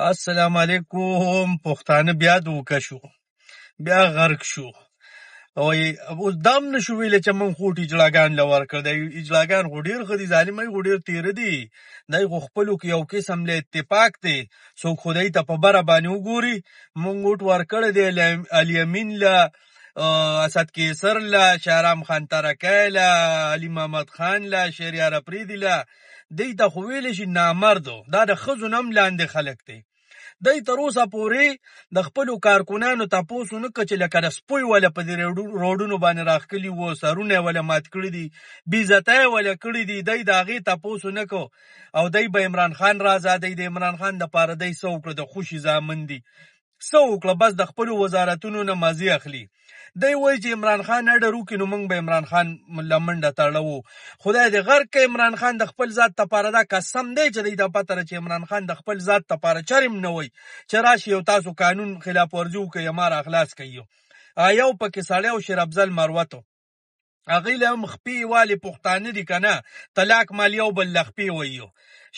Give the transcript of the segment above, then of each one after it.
السلام علیکم. پښتانه بیا دوکه شو، بیا غرق شو. اوس دام نشو ویلی چې موږ خوټ اجلاګان له ورکړ دی. اجلاګان خو ډېر ښه دي، ظالمۍ خو ډېر تېره دي. دی خو خپلو کې یو قسم له اتفاق دی، څوک خدای ته په بره باندې وګوري. موږ ووټ ورکړی دی الیمین له، اسد کیسر له، شهرام خان ترکی له، علي محمد خان له، شهریار افریدي له. دی ته خو ویلی شي نامردو. دا د ښځو نه هم لاندې خلک دی. دی تر اوسه پورې د خپلو کارکنانو تپوس ونه کړ چې لکه د سپیو وله په دې روډونو باندې راښکلي وو، سرونه یې وله مات کړي دي، بېعزته یې وله کړي دي. دی د هغې تپوس ونه کړ او دی به عمران خان راځه. د عمران خان دپاره دی څه وکړه؟ د خوشي زامن دي، څه وکړه؟ بس د خپلو وزارتونو نه مزې اخلي. دی وایي چې عمران خان اډر وکړي نو موږ به عمران خان له منډه تړو. خدای دې غرق کړي عمران خان د خپل ذات دپاره. دا قسم دی چې دی ته پته ده چې عمران خان د خپل ذات دپاره چرم نه وایي چې راشي یو تاسو قانون خلاف ورزي وکړئ یا ما راخلاص کوي. یو پکې سړی او شیر افضل مروتو، هغوی له هم خپې والې پښتانه دي که نه، طلاق مال یو بل له خپې وایي.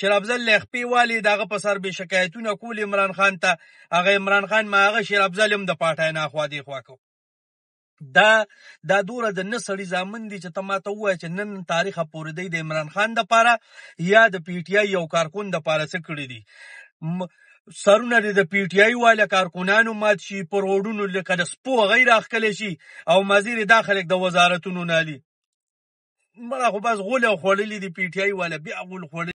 شیر افضل له خپې والې د هغه په سر بې شکایتونه کول عمران خان ته. هغه عمران خان ما هغه شیر افضل هم د پاټی نه اخوا دېخوا کو. دا دوره د نه سړي زامن دي چې ته ماته ووایه چې نن تاریخه پورې دی د عمران خان دپاره یا د پی ټي آی یو کارکون دپاره څه کړي دي. سرونه د پی ټي آی والا کارکنانو مات شي، په روډونو لکه د سپو هغوی راښکلی شي او مزیر دا خلک د وزارتونو نالي. مړه خو بس غول خوړلي دي پی ټي آی والا، بیا غول خوړلي